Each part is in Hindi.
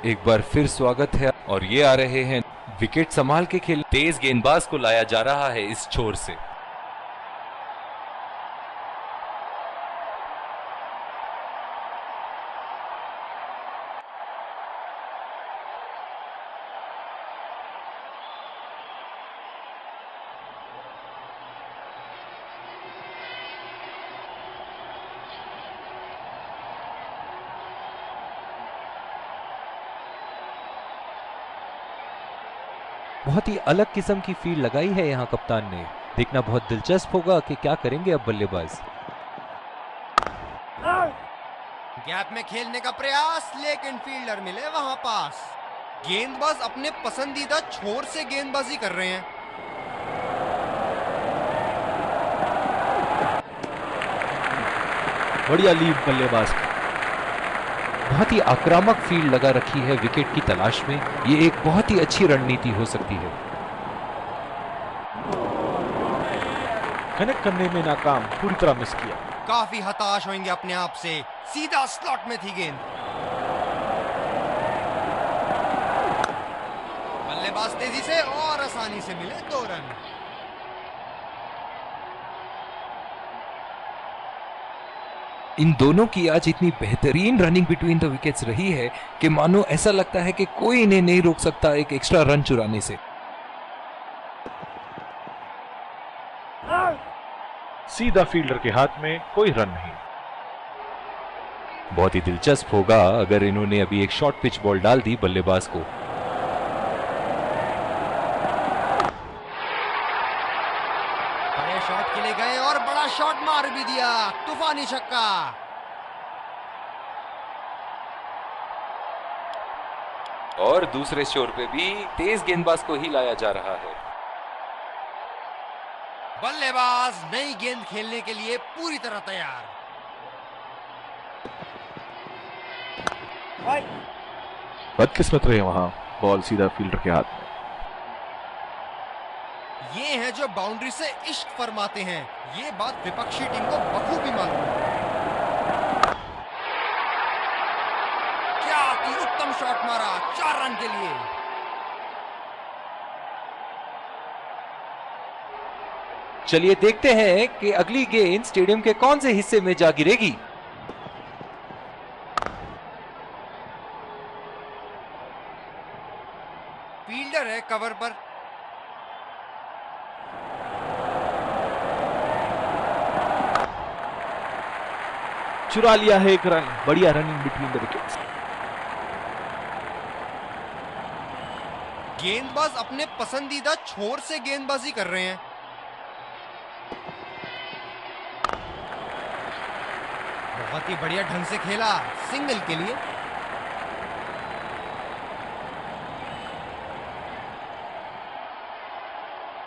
एक बार फिर स्वागत है और ये आ रहे हैं विकेट संभाल के खेल। तेज गेंदबाज को लाया जा रहा है इस छोर से। बहुत ही अलग किस्म की फील्ड लगाई है यहाँ कप्तान ने। देखना बहुत दिलचस्प होगा कि क्या करेंगे अब बल्लेबाज। गैप में खेलने का प्रयास, लेकिन फील्डर मिले वहां पास। गेंदबाज अपने पसंदीदा छोर से गेंदबाजी कर रहे हैं। बढ़िया लीड बल्लेबाज की। बहुत ही आक्रामक फील्ड लगा रखी है विकेट की तलाश में। ये एक बहुत ही अच्छी रणनीति हो सकती है। कनेक्ट करने में नाकाम, पूरी तरह मिस किया। काफी हताश होंगे अपने आप से। सीधा स्लॉट में थी गेंद। बल्लेबाज तेजी से और आसानी से मिले 2 रन। इन दोनों की आज इतनी बेहतरीन रनिंग बिटवीन द विकेट्स रही है कि मानो ऐसा लगता है कि कोई इन्हें नहीं रोक सकता एक एक्स्ट्रा रन चुराने से। सीधा फील्डर के हाथ में, कोई रन नहीं। बहुत ही दिलचस्प होगा अगर इन्होंने अभी एक शॉर्ट पिच बॉल डाल दी बल्लेबाज को। बड़े शॉट के लिए गए और बड़ा शॉट मार भी दिया। तूफानी छक्का। और दूसरे छोर पे भी तेज गेंदबाज को ही लाया जा रहा है। बल्लेबाज नई गेंद खेलने के लिए पूरी तरह तैयार। बदकिस्मत रहे वहां, बॉल सीधा फील्डर के हाथ में। ये हैं जो बाउंड्री से इश्क फरमाते हैं। ये बात विपक्षी टीम को बखूबी मालूम है। क्या अति उत्तम शॉट मारा 4 रन के लिए। चलिए देखते हैं कि अगली गेंद स्टेडियम के कौन से हिस्से में जा गिरेगी। फील्डर है कवर पर। चुरा लिया है 1 रन। बढ़िया रनिंग बिटवीन द विकेट्स। गेंदबाज अपने पसंदीदा छोर से गेंदबाजी कर रहे हैं। बहुत ही बढ़िया ढंग से खेला, सिंगल के लिए।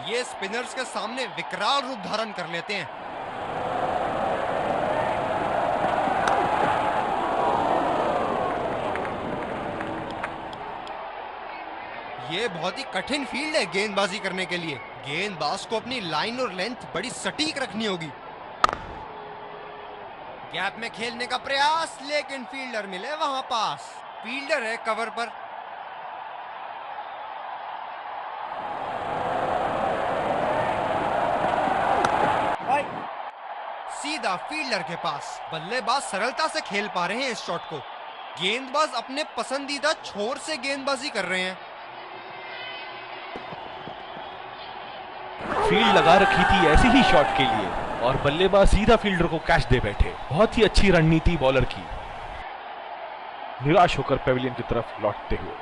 ये स्पिनर्स के सामने विकराल रूप धारण कर लेते हैं। ये बहुत ही कठिन फील्ड है गेंदबाजी करने के लिए। गेंदबाज को अपनी लाइन और लेंथ बड़ी सटीक रखनी होगी। गैप में खेलने का प्रयास, लेकिन फील्डर मिले वहां पास। फील्डर है कवर पर। सीधा फील्डर के पास। बल्लेबाज सरलता से खेल पा रहे हैं इस शॉट को। गेंदबाज अपने पसंदीदा छोर से गेंदबाजी कर रहे हैं। फील्ड लगा रखी थी ऐसी ही शॉट के लिए और बल्लेबाज सीधा फील्डर को कैच दे बैठे। बहुत ही अच्छी रणनीति बॉलर की। निराश होकर पेविलियन की तरफ लौटते हुए।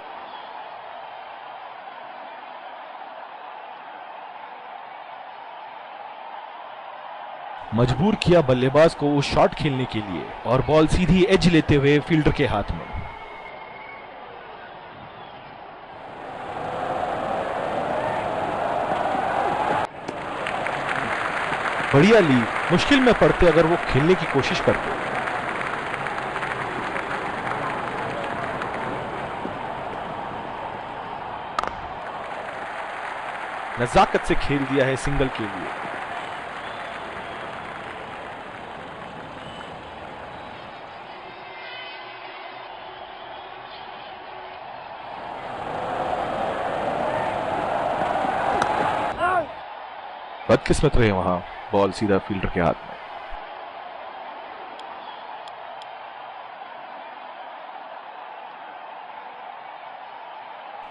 मजबूर किया बल्लेबाज को उस शॉट खेलने के लिए और बॉल सीधी एज लेते हुए फील्डर के हाथ में। बढ़िया ली। मुश्किल में पड़ते अगर वो खेलने की कोशिश करते। नजाकत से खेल दिया है सिंगल के लिए। बदकिस्मत रहे वहां, बॉल सीधा फील्डर के हाथ में।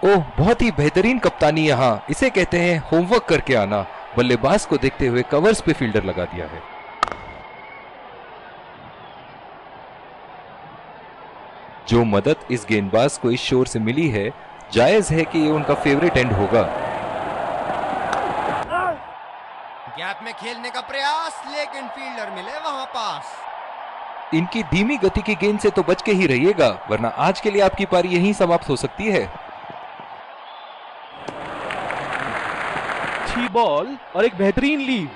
ओह, बहुत ही बेहतरीन कप्तानी यहाँ, इसे कहते हैं होमवर्क करके आना। बल्लेबाज को देखते हुए कवर्स पे फील्डर लगा दिया है। जो मदद इस गेंदबाज को इस शोर से मिली है, जायज है कि ये उनका फेवरेट एंड होगा। गैप में खेलने का प्रयास, लेकिन फील्डर मिले वहां पास। इनकी धीमी गति की गेंद से तो बच के ही रहिएगा, वरना आज के लिए आपकी पारी यहीं समाप्त हो सकती है। अच्छी बॉल और एक बेहतरीन लीड।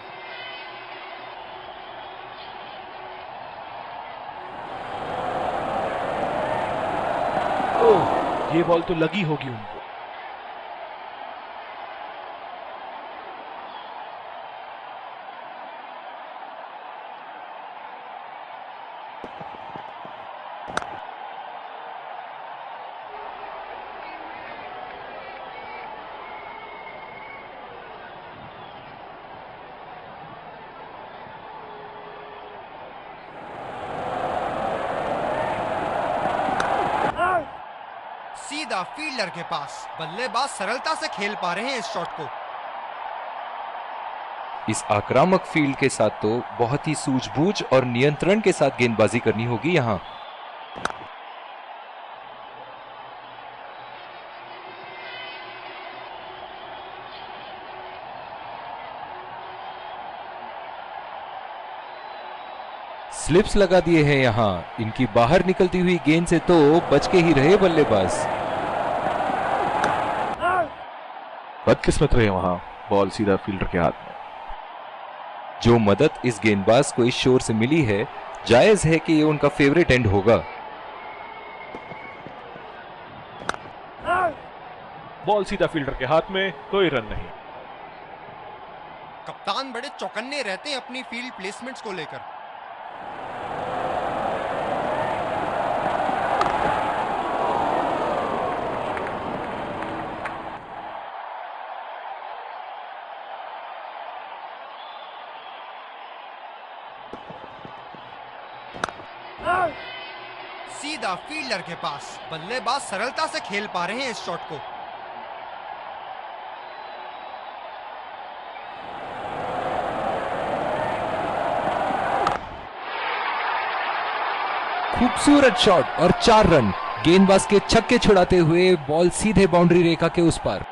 ओह, ये बॉल तो लगी होगी उनको। सीधा फील्डर के पास। बल्लेबाज सरलता से खेल पा रहे हैं इस शॉट को। इस आक्रामक फील्ड के साथ तो बहुत ही सूझबूझ और नियंत्रण के साथ गेंदबाजी करनी होगी यहां। स्लिप्स लगा दिए हैं यहां, इनकी बाहर निकलती हुई गेंद से तो बच के ही रहे बल्लेबाज। बदकिस्मत रहे वहां, बॉल सीधा फील्डर के हाथ में। जो मदद इस गेंदबाज को इस शोर से मिली है, जायज है कि ये उनका फेवरेट एंड होगा। बॉल सीधा फील्डर के हाथ में, कोई रन नहीं। कप्तान बड़े चौकन्ने रहते हैं अपनी फील्ड प्लेसमेंट्स को लेकर। सीधा फील्डर के पास। बल्लेबाज सरलता से खेल पा रहे हैं इस शॉट को। खूबसूरत शॉट और 4 रन। गेंदबाज के छक्के छुड़ाते हुए बॉल सीधे बाउंड्री रेखा के उस पार।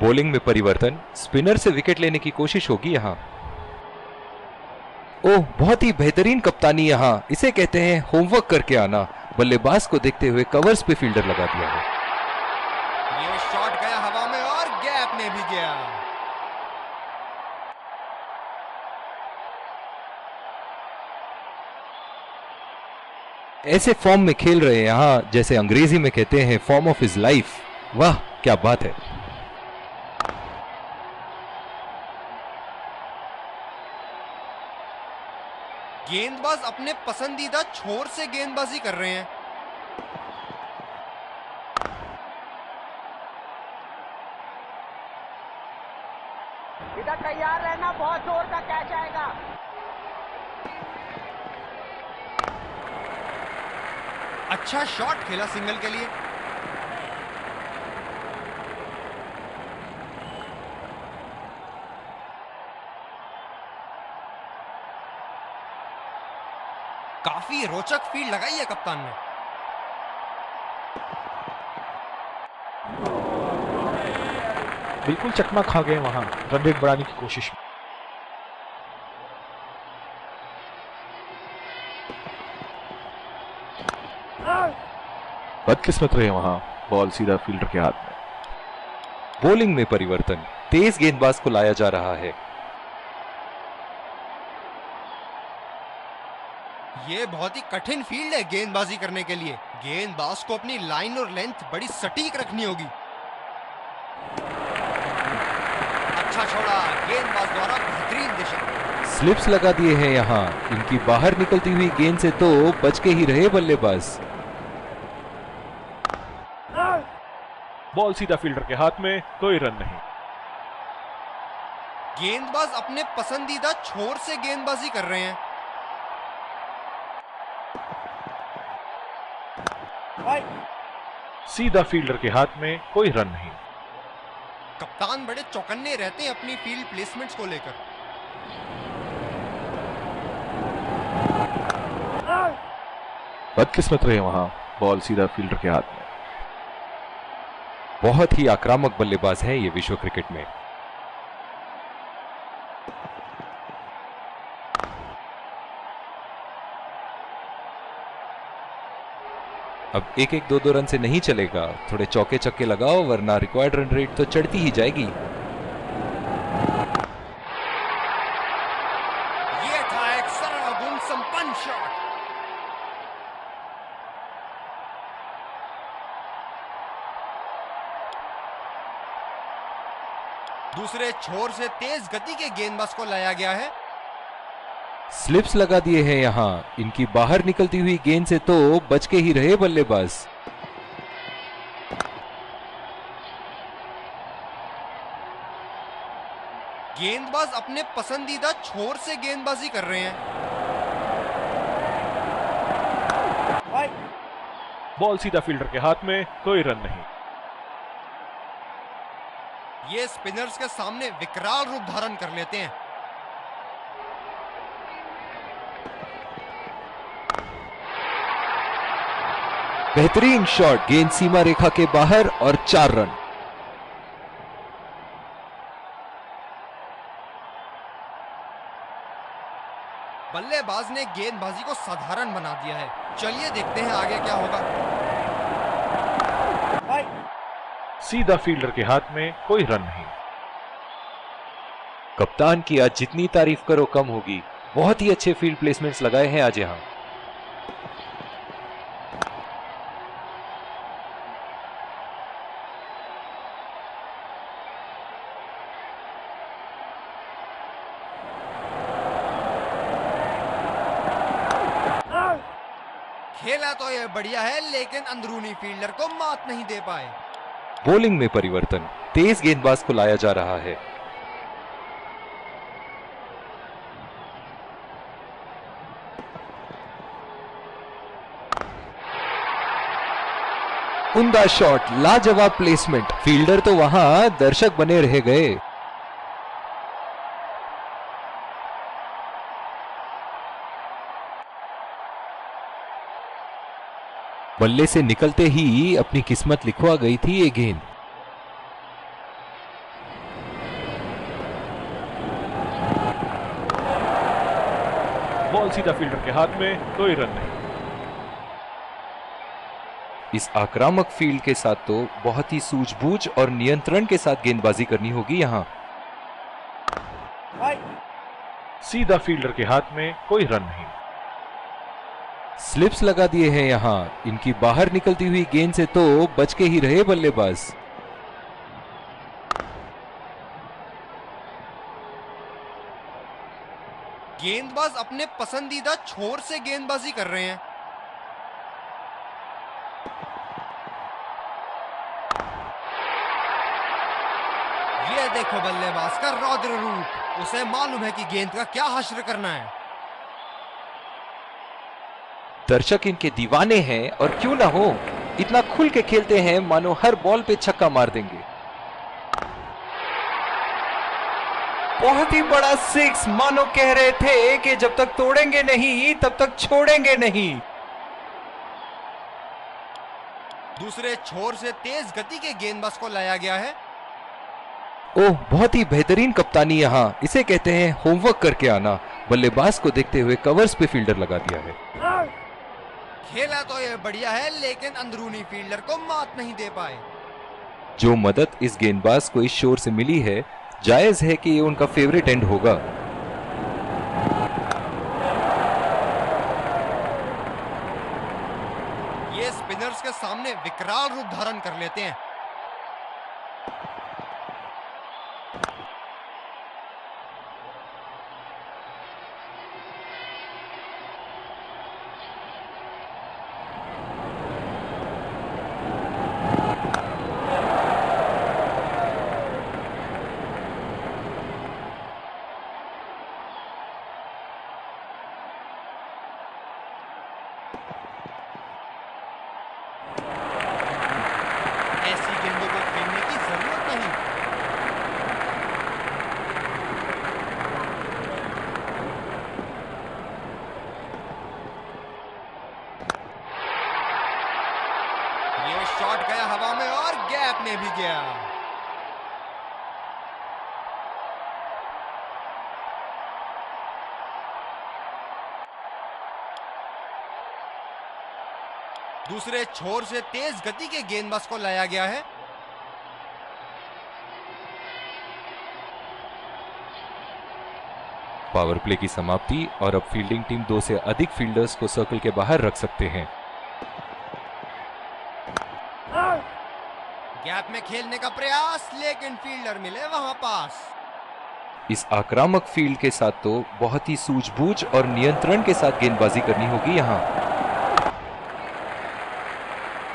बॉलिंग में परिवर्तन, स्पिनर से विकेट लेने की कोशिश होगी यहां। ओह, बहुत ही बेहतरीन कप्तानी यहां, इसे कहते हैं होमवर्क करके आना। बल्लेबाज को देखते हुए कवर्स पे फील्डर लगा दिया है। ये शॉट गया हवा में और गैप में भी गया। ऐसे फॉर्म में खेल रहे हैं यहां, जैसे अंग्रेजी में कहते हैं फॉर्म ऑफ हिज लाइफ। वाह, क्या बात है। गेंदबाज अपने पसंदीदा छोर से गेंदबाजी कर रहे हैं। इधर तैयार रहना, बहुत जोर का कैच आएगा। अच्छा शॉट खेला सिंगल के लिए। काफी रोचक फील्ड लगाई है कप्तान ने। बिल्कुल चकमा खा गए वहां, रन रेट बढ़ाने की कोशिश में। बदकिस्मत रहे वहां, बॉल सीधा फील्डर के हाथ में। बॉलिंग में परिवर्तन, तेज गेंदबाज को लाया जा रहा है। ये बहुत ही कठिन फील्ड है गेंदबाजी करने के लिए। गेंदबाज को अपनी लाइन और लेंथ बड़ी सटीक रखनी होगी। अच्छा छोड़ा, गेंदबाज द्वारा बेहतरीन दिशा। स्लिप्स लगा दिए हैं यहां, इनकी बाहर निकलती हुई गेंद से तो बच के ही रहे बल्लेबाज। बॉल सीधा फील्डर के हाथ में, कोई रन नहीं। गेंदबाज अपने पसंदीदा छोर से गेंदबाजी कर रहे हैं। सीधा फील्डर के हाथ में, कोई रन नहीं। कप्तान बड़े चौकन्ने रहते हैं अपनी फील्ड प्लेसमेंट्स को लेकर। बदकिस्मत रहे वहां, बॉल सीधा फील्डर के हाथ में। बहुत ही आक्रामक बल्लेबाज है ये विश्व क्रिकेट में। अब एक एक दो दो रन से नहीं चलेगा, थोड़े चौके चक्के लगाओ वरना रिक्वायर्ड रन रेट तो चढ़ती ही जाएगी। ये था एक सरल गुण संपन्न शॉट। दूसरे छोर से तेज गति के गेंदबाज को लाया गया है। स्लिप्स लगा दिए हैं यहां, इनकी बाहर निकलती हुई गेंद से तो बच के ही रहे बल्लेबाज। गेंदबाज अपने पसंदीदा छोर से गेंदबाजी कर रहे हैं। बॉल सीधा फील्डर के हाथ में, कोई रन नहीं। ये स्पिनर्स के सामने विकराल रूप धारण कर लेते हैं। बेहतरीन शॉट, गेंद सीमा रेखा के बाहर और 4 रन। बल्लेबाज ने गेंदबाजी को साधारण बना दिया है। चलिए देखते हैं आगे क्या होगा। सीधा फील्डर के हाथ में, कोई रन नहीं। कप्तान की आज जितनी तारीफ करो कम होगी। बहुत ही अच्छे फील्ड प्लेसमेंट्स लगाए हैं आज यहां। खेला तो ये बढ़िया है लेकिन अंदरूनी फील्डर को मात नहीं दे पाए। बॉलिंग में परिवर्तन, तेज गेंदबाज को लाया जा रहा है। उम्दा शॉट, लाजवाब प्लेसमेंट, फील्डर तो वहां, दर्शक बने रह गए। बल्ले से निकलते ही अपनी किस्मत लिखवा गई थी ये गेंद। बॉल सीधा फील्डर के हाथ में, कोई रन नहीं। इस आक्रामक फील्ड के साथ तो बहुत ही सूझबूझ और नियंत्रण के साथ गेंदबाजी करनी होगी यहां। सीधा फील्डर के हाथ में, कोई रन नहीं। स्लिप्स लगा दिए हैं यहां, इनकी बाहर निकलती हुई गेंद से तो बच के ही रहे बल्लेबाज। गेंदबाज अपने पसंदीदा छोर से गेंदबाजी कर रहे हैं। ये देखो बल्लेबाज का रौद्र रूप, उसे मालूम है कि गेंद का क्या हश्र करना है। दर्शक इनके दीवाने हैं और क्यों ना हो, इतना खुल के खेलते हैं मानो हर बॉल पे छक्का मार देंगे। बहुत ही बड़ा सिक्स, मानो कह रहे थे कि जब तक तोड़ेंगे नहीं तब तक छोड़ेंगे नहीं। दूसरे छोर से तेज गति के गेंदबाज को लाया गया है। ओह, बहुत ही बेहतरीन कप्तानी यहां, इसे कहते हैं होमवर्क करके आना। बल्लेबाज को देखते हुए कवर्स पे फील्डर लगा दिया है। खेला तो ये बढ़िया है लेकिन अंदरूनी फील्डर को मात नहीं दे पाए। जो मदद इस गेंदबाज को इस शोर से मिली है, जायज है कि ये उनका फेवरेट एंड होगा। ये स्पिनर्स के सामने विकराल रूप धारण कर लेते हैं। में भी गया। दूसरे छोर से तेज गति के गेंदबाज को लाया गया है। पावर प्ले की समाप्ति और अब फील्डिंग टीम 2 से अधिक फील्डर्स को सर्कल के बाहर रख सकते हैं। गैप में खेलने का प्रयास, लेकिन फील्डर मिले वहां पास। इस आक्रामक फील्ड के साथ तो बहुत ही सूझबूझ और नियंत्रण के साथ गेंदबाजी करनी होगी यहां।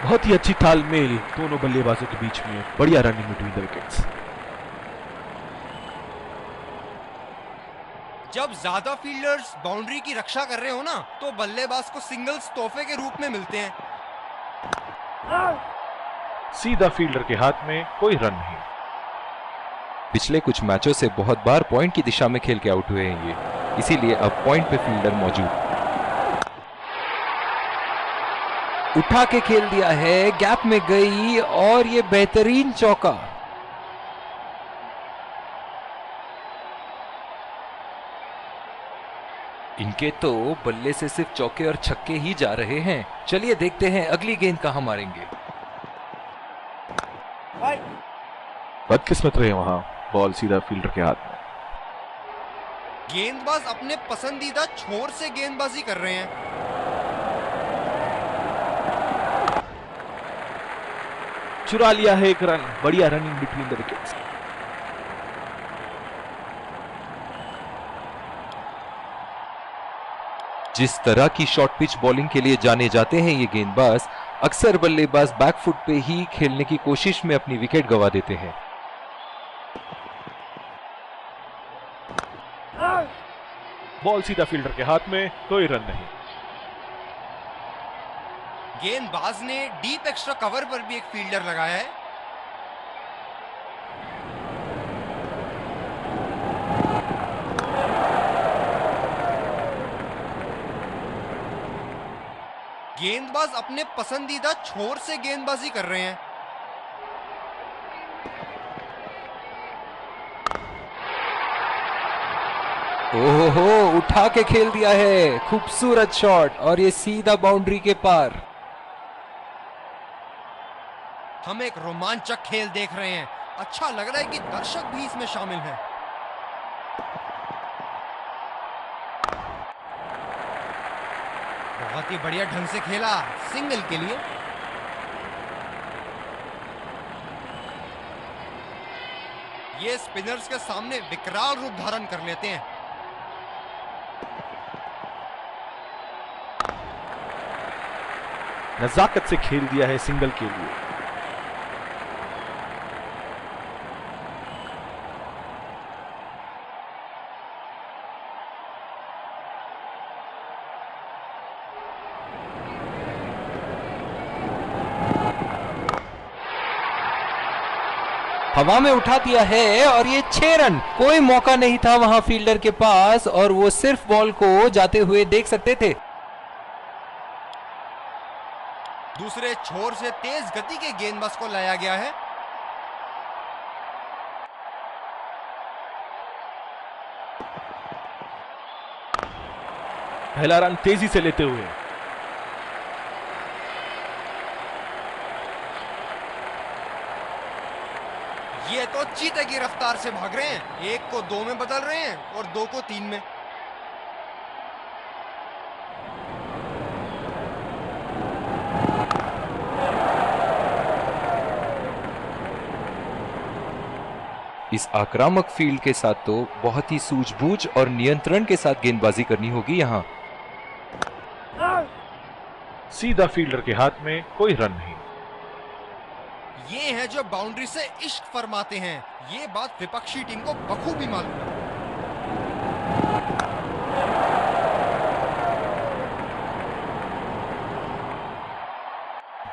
बहुत ही अच्छी तालमेल दोनों बल्लेबाजों के बीच में, बढ़िया रनिंग बिटवीन द विकेट्स। जब ज्यादा फील्डर्स बाउंड्री की रक्षा कर रहे हो ना, तो बल्लेबाज को सिंगल्स तोहफे के रूप में मिलते हैं। सीधा फील्डर के हाथ में, कोई रन नहीं। पिछले कुछ मैचों से बहुत बार पॉइंट की दिशा में खेल के आउट हुए हैं ये, इसीलिए अब पॉइंट पे फील्डर मौजूद। उठा के खेल दिया है, गैप में गई और ये बेहतरीन चौका। इनके तो बल्ले से सिर्फ चौके और छक्के ही जा रहे हैं। चलिए देखते हैं अगली गेंद कहां मारेंगे। बदकिस्मत रहे वहां, बॉल सीधा फील्डर के हाथ में। गेंदबाज अपने पसंदीदा छोर से गेंदबाजी कर रहे हैं। चुरा लिया है एक रन, बढ़िया रनिंग बिटवीन द विकेट्स। जिस तरह की शॉर्ट पिच बॉलिंग के लिए जाने जाते हैं ये गेंदबाज, अक्सर बल्लेबाज बैकफुट पे ही खेलने की कोशिश में अपनी विकेट गंवा देते हैं। बॉल सीधा फील्डर के हाथ में, कोई रन नहीं। गेंदबाज ने डीप एक्स्ट्रा कवर पर भी एक फील्डर लगाया है। गेंदबाज अपने पसंदीदा छोर से गेंदबाजी कर रहे हैं। ओहो, उठा के खेल दिया है, खूबसूरत शॉट और ये सीधा बाउंड्री के पार। हम एक रोमांचक खेल देख रहे हैं। अच्छा लग रहा है कि दर्शक भी इसमें शामिल हैं। बहुत ही बढ़िया ढंग से खेला, सिंगल के लिए। ये स्पिनर्स के सामने विकराल रूप धारण कर लेते हैं। नजाकत से खेल दिया है सिंगल के लिए। हवा में उठा दिया है और ये 6 रन। कोई मौका नहीं था वहां फील्डर के पास और वो सिर्फ बॉल को जाते हुए देख सकते थे। दूसरे छोर से तेज गति के गेंदबाज को लाया गया है। पहला रन तेजी से लेते हुए। ये तो चीते की रफ्तार से भाग रहे हैं। 1 को 2 में बदल रहे हैं और 2 को 3 में। इस आक्रामक फील्ड के साथ तो बहुत ही सूझबूझ और नियंत्रण के साथ गेंदबाजी करनी होगी यहां। सीधा फील्डर के हाथ में, कोई रन नहीं। ये हैं जो बाउंड्री से इश्क फरमाते हैं। ये बात विपक्षी टीम को बखूबी मालूम है।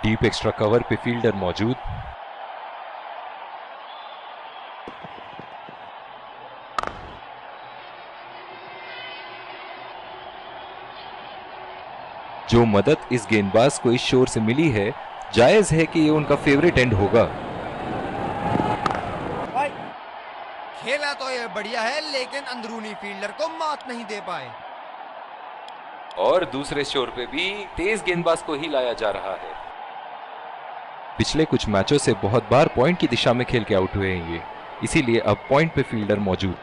डीप एक्स्ट्रा कवर पे फील्डर मौजूद। जो मदद इस गेंदबाज को इस शोर से मिली है, जायज है कि ये उनका फेवरेट एंड होगा। ये बढ़िया है, लेकिन अंदरूनी फील्डर को मात नहीं दे पाए। और दूसरे छोर पे भी तेज गेंदबाज को ही लाया जा रहा है। पिछले कुछ मैचों से बहुत बार पॉइंट की दिशा में खेल के आउट हुए हैं ये, इसीलिए अब पॉइंट पे फील्डर मौजूद।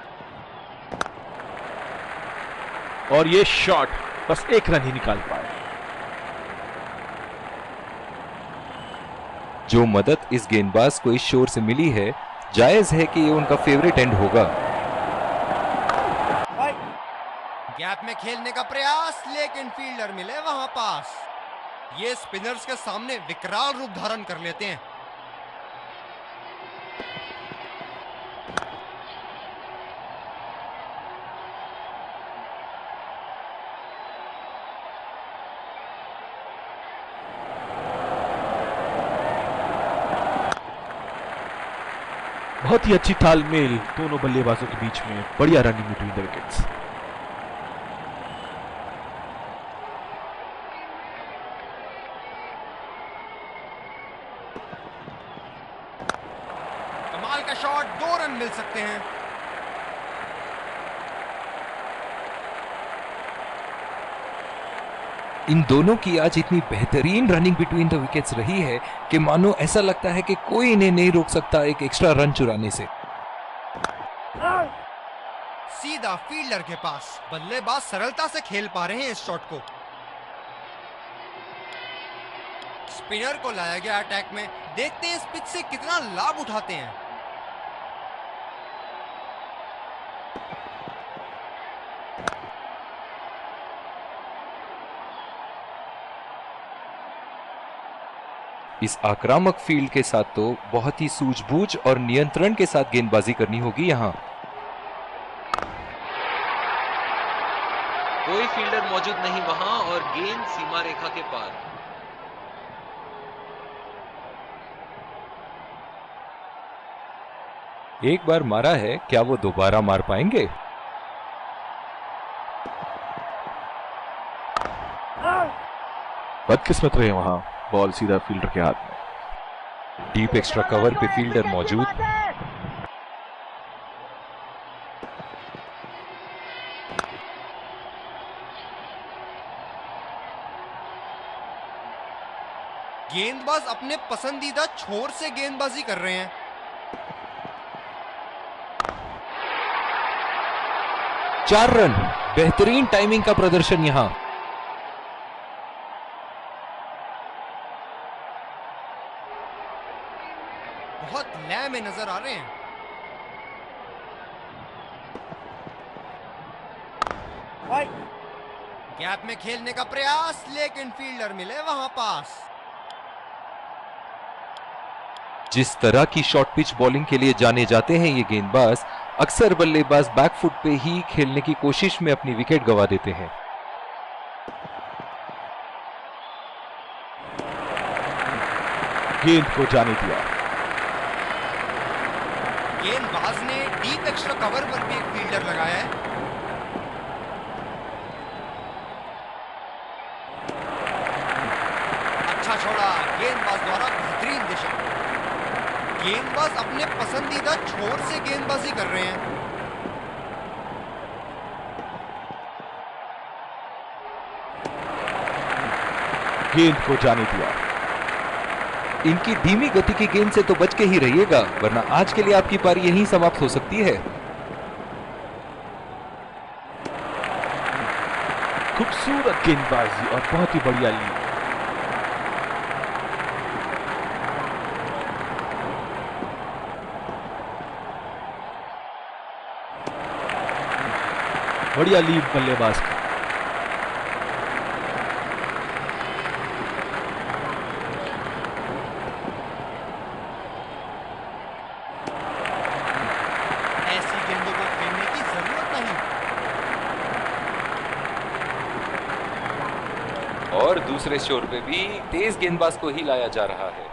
और ये शॉट बस एक रन ही निकाल पाए। जो मदद इस गेंदबाज को इस शोर से मिली है, जायज है कि ये उनका फेवरेट एंड होगा। गैप में खेलने का प्रयास, लेकिन फील्डर मिले वहां पास। ये स्पिनर्स के सामने विकराल रूप धारण कर लेते हैं। बहुत ही अच्छी तालमेल दोनों बल्लेबाजों के बीच में, बढ़िया रनिंग बिटवीन द विकेट्स। कमाल का शॉट, 2 रन मिल सकते हैं। इन दोनों की आज इतनी बेहतरीन रनिंग बिटवीन द विकेट्स रही है कि मानो ऐसा लगता है कि कोई इन्हें नहीं रोक सकता एक एक्स्ट्रा रन चुराने से। सीधा फील्डर के पास, बल्लेबाज सरलता से खेल पा रहे हैं इस शॉट को। स्पिनर को लाया गया अटैक में, देखते हैं इस पिच से कितना लाभ उठाते हैं। इस आक्रामक फील्ड के साथ तो बहुत ही सूझबूझ और नियंत्रण के साथ गेंदबाजी करनी होगी यहां। कोई फील्डर मौजूद नहीं वहां और गेंद सीमा रेखा के पार। एक बार मारा है, क्या वो दोबारा मार पाएंगे? बदकिस्मत रहे वहां, बॉल सीधा फील्डर के हाथ में। डीप एक्स्ट्रा कवर पे फील्डर मौजूद। गेंदबाज अपने पसंदीदा छोर से गेंदबाजी कर रहे हैं। 4 रन, बेहतरीन टाइमिंग का प्रदर्शन यहां। बहुत लय में नजर आ रहे हैं। गैप में खेलने का प्रयास, लेकिन फील्डर मिले वहां पास। जिस तरह की शॉर्ट पिच बॉलिंग के लिए जाने जाते हैं ये गेंदबाज, अक्सर बल्लेबाज बैकफुट पे ही खेलने की कोशिश में अपनी विकेट गंवा देते हैं। गेंद को जाने दिया। गेंदबाज ने डीप एक्स्ट्रा कवर पर भी एक फील्डर लगाया है। अच्छा छोड़ा, गेंदबाज द्वारा बेहतरीन दिशा। गेंदबाज अपने पसंदीदा छोर से गेंदबाजी कर रहे हैं। गेंद को जाने दिया। इनकी धीमी गति की गेंद से तो बच के ही रहिएगा, वरना आज के लिए आपकी पारी यहीं समाप्त हो सकती है। खूबसूरत गेंदबाजी और बहुत ही बढ़िया लीड। बढ़िया लीड बल्लेबाज का। ऐसी गेंदों को खेलने की जरूरत नहीं। और दूसरे छोर पे भी तेज गेंदबाज को ही लाया जा रहा है।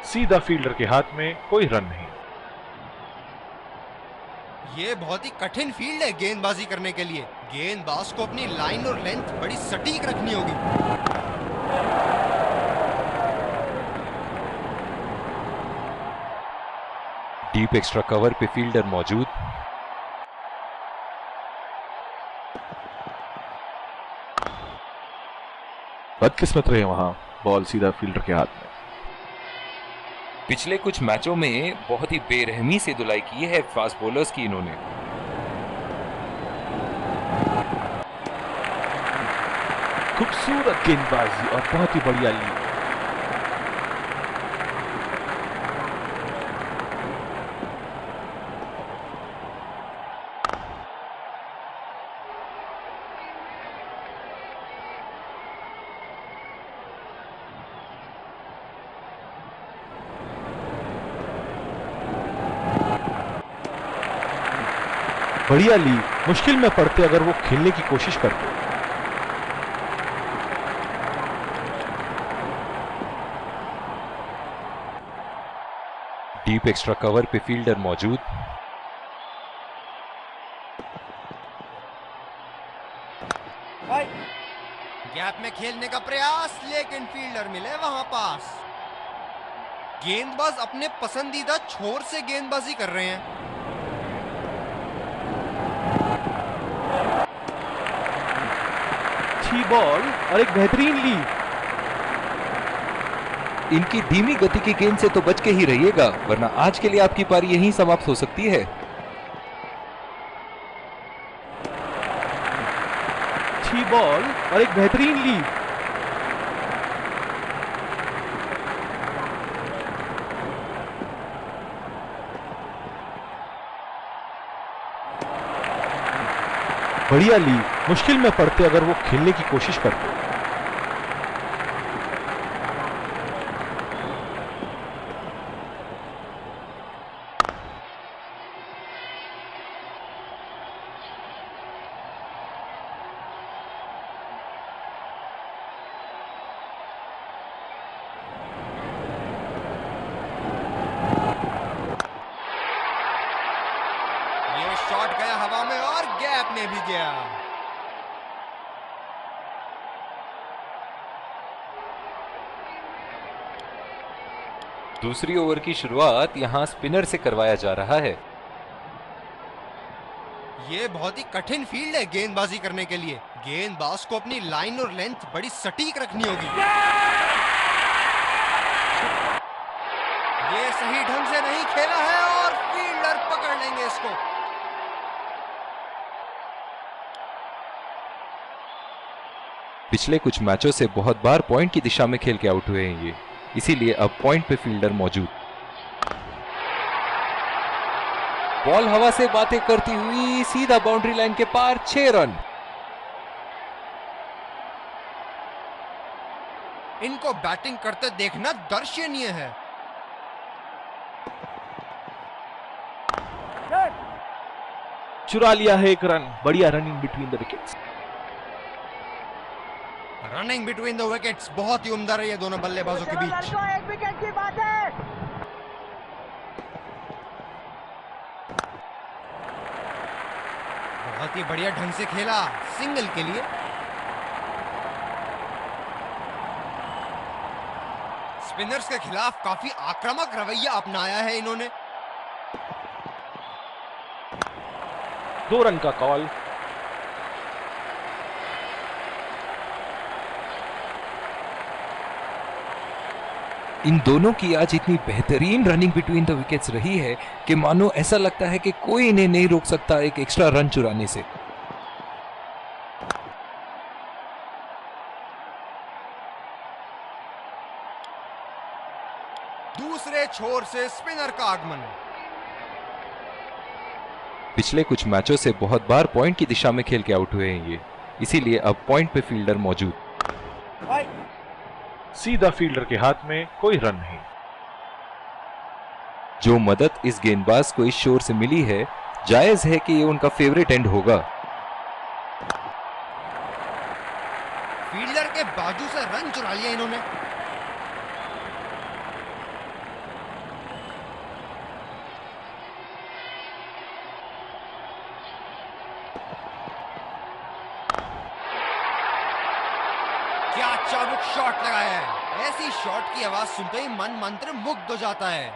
सीधा फील्डर के हाथ में, कोई रन नहीं। ये बहुत ही कठिन फील्ड है गेंदबाजी करने के लिए। गेंदबाज को अपनी लाइन और लेंथ बड़ी सटीक रखनी होगी। डीप एक्स्ट्रा कवर पे फील्डर मौजूद। बदकिस्मत रहे वहां, बॉल सीधा फील्डर के हाथ में। पिछले कुछ मैचों में बहुत ही बेरहमी से धुलाई की है फास्ट बॉलर्स की इन्होंने। खूबसूरत गेंदबाजी और बहुत ही बढ़िया लीड। बढ़िया लीड, मुश्किल में पड़ते अगर वो खेलने की कोशिश करते। डीप एक्स्ट्रा कवर पे फील्डर मौजूद। गैप में खेलने का प्रयास, लेकिन फील्डर मिले वहां पास। गेंदबाज अपने पसंदीदा छोर से गेंदबाजी कर रहे हैं। अच्छी बॉल और एक बेहतरीन लीड। इनकी धीमी गति की गेंद से तो बच के ही रहिएगा, वरना आज के लिए आपकी पारी यहीं समाप्त हो सकती है। अच्छी बॉल और एक बेहतरीन लीड। बढ़िया लीड, मुश्किल में पड़ते अगर वो खेलने की कोशिश करते। शॉट गया हवा में और गैप में भी गया। दूसरी ओवर की शुरुआत यहां स्पिनर से करवाया जा रहा है। ये बहुत ही कठिन फील्ड है गेंदबाजी करने के लिए। गेंदबाज को अपनी लाइन और लेंथ बड़ी सटीक रखनी होगी। ये सही ढंग से नहीं खेला है और फील्डर पकड़ लेंगे इसको। पिछले कुछ मैचों से बहुत बार पॉइंट की दिशा में खेल के आउट हुए हैं ये, इसीलिए अब पॉइंट पे फील्डर मौजूद। बॉल हवा से बातें करती हुई सीधा बाउंड्री लाइन के पार, 6 रन। इनको बैटिंग करते देखना दर्शनीय है। चुरा लिया है एक रन। बढ़िया running between the wickets. Running between the wickets बहुत ही उम्दा रही है दोनों बल्लेबाजों के बीच। एक विकेट की बात है। बहुत ही बढ़िया ढंग से खेला सिंगल के लिए। स्पिनर्स के खिलाफ काफी आक्रामक रवैया अपनाया है इन्होंने। 2 रन का कॉल। इन दोनों की आज इतनी बेहतरीन रनिंग बिटवीन द विकेट्स रही है कि मानो ऐसा लगता है कि कोई इन्हें नहीं रोक सकता एक एक्स्ट्रा रन चुराने से। दूसरे छोर से स्पिनर का आगमन। पिछले कुछ मैचों से बहुत बार पॉइंट की दिशा में खेल के आउट हुए हैं ये, इसीलिए अब पॉइंट पे फील्डर मौजूद। सीधा फील्डर के हाथ में, कोई रन नहीं। जो मदद इस गेंदबाज को इस शोर से मिली है, जायज है कि ये उनका फेवरेट एंड होगा। फील्डर के बाजू से रन चुरा लिया इन्होंने। क्या चाबुक शॉट लगाया है। ऐसी शॉट की आवाज सुनते ही मन मंत्र मुग्ध हो जाता है।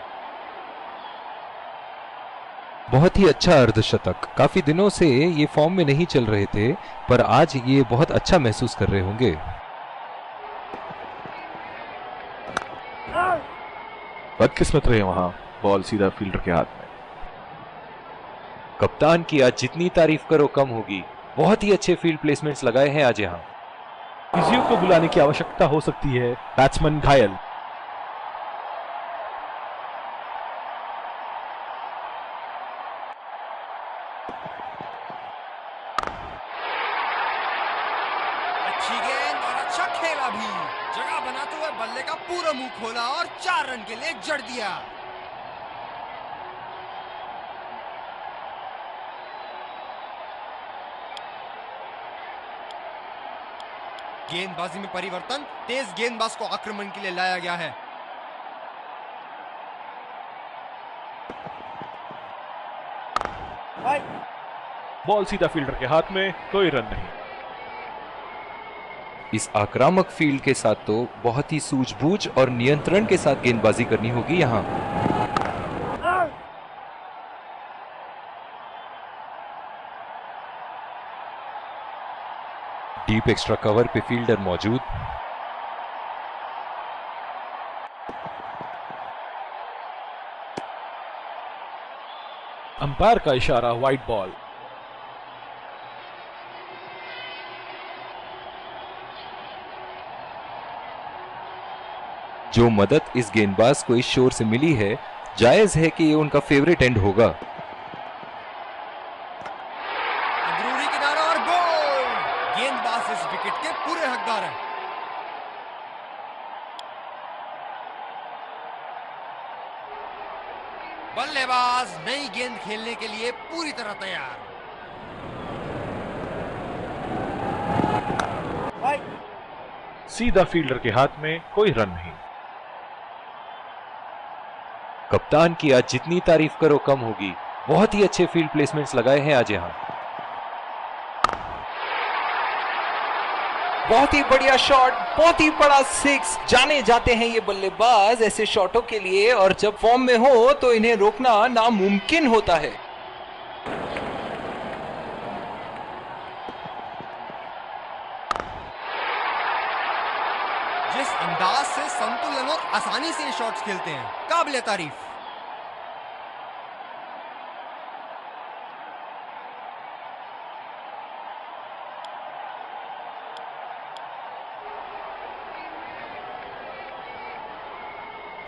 बहुत ही अच्छा अर्धशतक। काफी दिनों से ये फॉर्म में नहीं चल रहे थे, पर आज ये बहुत अच्छा महसूस कर रहे होंगे। बदकिस्मत रहे वहां, बॉल सीधा फील्डर के हाथ में। कप्तान की आज जितनी तारीफ करो कम होगी। बहुत ही अच्छे फील्ड प्लेसमेंट्स लगाए हैं आज यहाँ। फिजियो को बुलाने की आवश्यकता हो सकती है। बैट्समैन घायल। अच्छी गेंद और अच्छा खेला भी। जगह बनाते हुए बल्ले का पूरा मुंह खोला और 4 रन के लिए जड़ दिया। गेंदबाजी में परिवर्तन, तेज गेंदबाज को आक्रमण के लिए लाया गया है। बॉल सीधा फील्डर के हाथ में, कोई रन नहीं। इस आक्रामक फील्ड के साथ तो बहुत ही सूझबूझ और नियंत्रण के साथ गेंदबाजी करनी होगी यहाँ। डीप एक्स्ट्रा कवर पे फील्डर मौजूद। अंपायर का इशारा, वाइड बॉल। जो मदद इस गेंदबाज को इस शोर से मिली है, जायज है कि ये उनका फेवरेट एंड होगा। अंदरूनी किनारा और गोल। गेंदबाज इस विकेट के पूरे हकदार हैं। बल्लेबाज नई गेंद खेलने के लिए पूरी तरह तैयार। सीधा फील्डर के हाथ में, कोई रन नहीं। कप्तान की आज जितनी तारीफ करो कम होगी। बहुत ही अच्छे फील्ड प्लेसमेंट्स लगाए हैं आज यहाँ। बहुत ही बढ़िया शॉट, बहुत ही बड़ा सिक्स। जाने जाते हैं ये बल्लेबाज ऐसे शॉटों के लिए, और जब फॉर्म में हो तो इन्हें रोकना नामुमकिन होता है। जिस अंदाज से संतुलन और आसानी से ये शॉट्स खेलते हैं, काबिले तारीफ।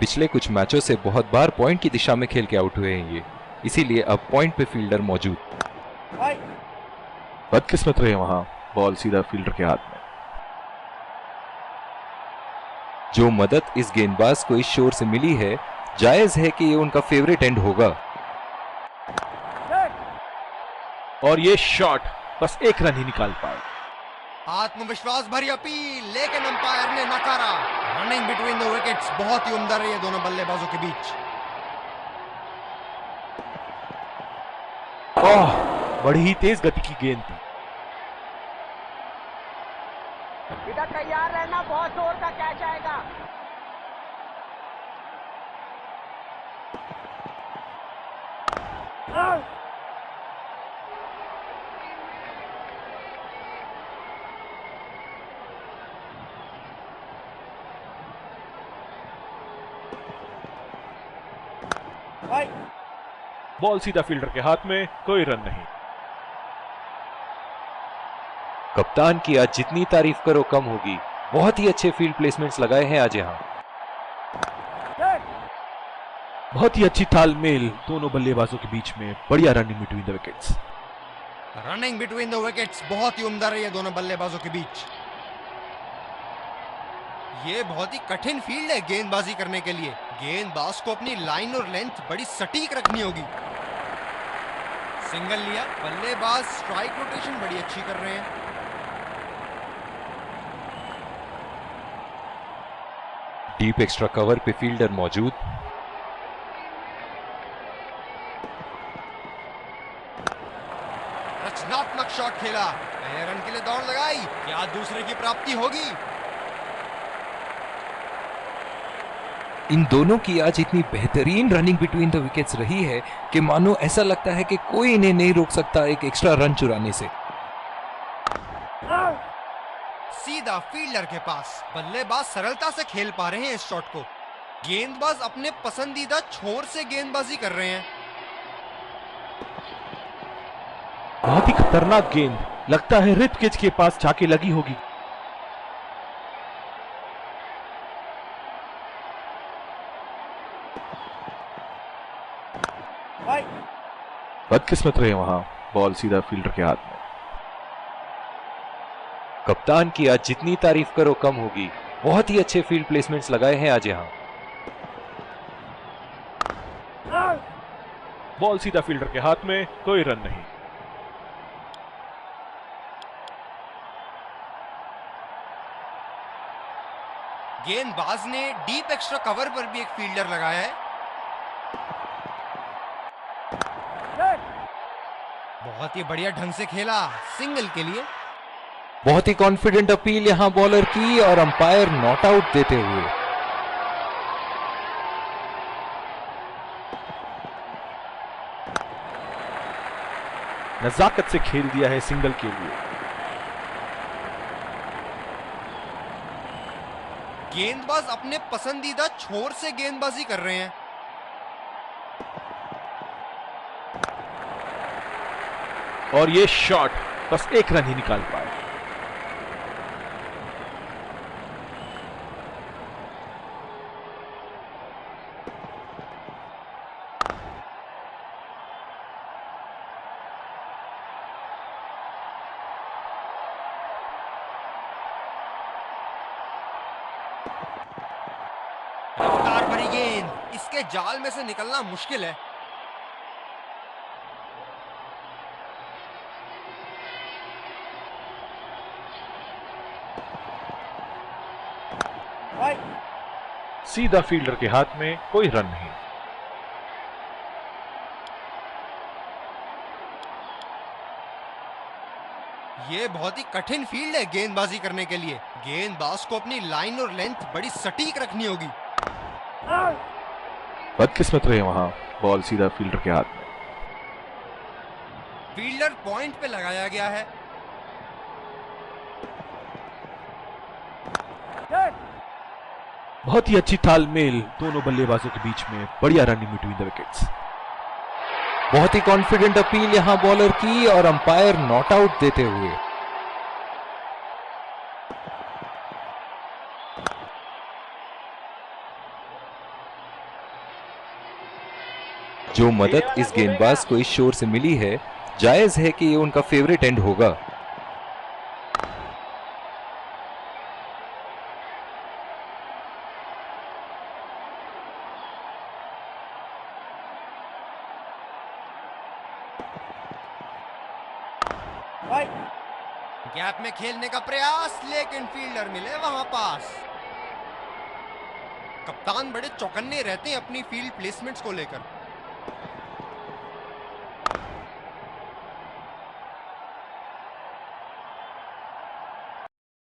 पिछले कुछ मैचों से बहुत बार पॉइंट की दिशा में खेल के आउट हुए हैं ये, इसीलिए अब पॉइंट पे फील्डर मौजूद। बदकिस्मत रहे वहां, बॉल सीधा फील्डर के हाथ में। जो मदद इस गेंदबाज को इस शोर से मिली है, जायज है कि ये उनका फेवरेट एंड होगा। और ये शॉट बस एक रन ही निकाल पाए। आत्मविश्वास भरी अपील, लेकिन अंपायर ने नकारा। रनिंग बिटवीन द विकेट्स बहुत ही उम्दा रही है दोनों बल्लेबाजों के बीच। ओह, बड़ी ही तेज गति की गेंद थी। इधर तैयार रहना, बहुत जोर का कैच आएगा। बॉल सीधा फील्डर के हाथ में, कोई रन नहीं। कप्तान की आज जितनी तारीफ करो कम होगी। बहुत ही अच्छे फील्ड प्लेसमेंट्स लगाए हैं आज यहाँ। बहुत ही अच्छी तालमेल दोनों बल्लेबाजों के बीच में। बढ़िया running between the wickets. Running between the wickets बहुत ही उम्दा रही है दोनों बल्लेबाजों के बीच। ये बहुत ही कठिन फील्ड है गेंदबाजी करने के लिए। गेंदबाज को अपनी लाइन और लेंथ बड़ी सटीक रखनी होगी। सिंगल लिया, बल्लेबाज स्ट्राइक रोटेशन बड़ी अच्छी कर रहे हैं। डीप एक्स्ट्रा कवर पे फील्डर मौजूद। रचनात्मक शॉट खेला, पहले रन के लिए दौड़ लगाई, क्या दूसरे की प्राप्ति होगी? इन दोनों की आज इतनी बेहतरीन रनिंग बिटवीन द विकेट्स रही है कि मानो ऐसा लगता है कि कोई इन्हें नहीं रोक सकता एक एक्स्ट्रा रन चुराने से। सीधा फील्डर के पास, बल्लेबाज सरलता से खेल पा रहे हैं इस शॉट को। गेंदबाज अपने पसंदीदा छोर से गेंदबाजी कर रहे हैं। बहुत ही खतरनाक गेंद, लगता है रिप केज के पास जाके लगी होगी। बदकिस्मत रहे वहां, बॉल सीधा फील्डर के हाथ में। कप्तान की आज जितनी तारीफ करो कम होगी। बहुत ही अच्छे फील्ड प्लेसमेंट्स लगाए हैं आज यहाँ। बॉल सीधा फील्डर के हाथ में, कोई रन नहीं। गेंदबाज ने डीप एक्स्ट्रा कवर पर भी एक फील्डर लगाया है। बहुत ही बढ़िया ढंग से खेला, सिंगल के लिए। बहुत ही कॉन्फिडेंट अपील यहां बॉलर की और अंपायर नॉट आउट देते हुए। नजाकत से खेल दिया है सिंगल के लिए। गेंदबाज अपने पसंदीदा छोर से गेंदबाजी कर रहे हैं। और ये शॉट बस एक रन ही निकाल पाए। रफ्तार भरी गेंद, इसके जाल में से निकलना मुश्किल है। सीधा फील्डर के हाथ में, कोई रन नहीं। ये बहुत ही कठिन फील्ड है गेंदबाजी करने के लिए। गेंदबाज को अपनी लाइन और लेंथ बड़ी सटीक रखनी होगी। बदकिस्मत रहे वहां, बॉल सीधा फील्डर के हाथ में। फील्डर पॉइंट पे लगाया गया है। बहुत ही अच्छी तालमेल दोनों बल्लेबाजों के बीच में, बढ़िया रनिंग बिटवीन द विकेट्स। बहुत ही कॉन्फिडेंट अपील यहां बॉलर की और अंपायर नॉट आउट देते हुए। जो मदद इस गेंदबाज को इस शोर से मिली है, जायज है कि ये उनका फेवरेट एंड होगा। गैप में खेलने का प्रयास, लेकिन फील्डर मिले वहां पास। कप्तान बड़े चौकन्ने रहते हैं अपनी फील्ड प्लेसमेंट्स को लेकर।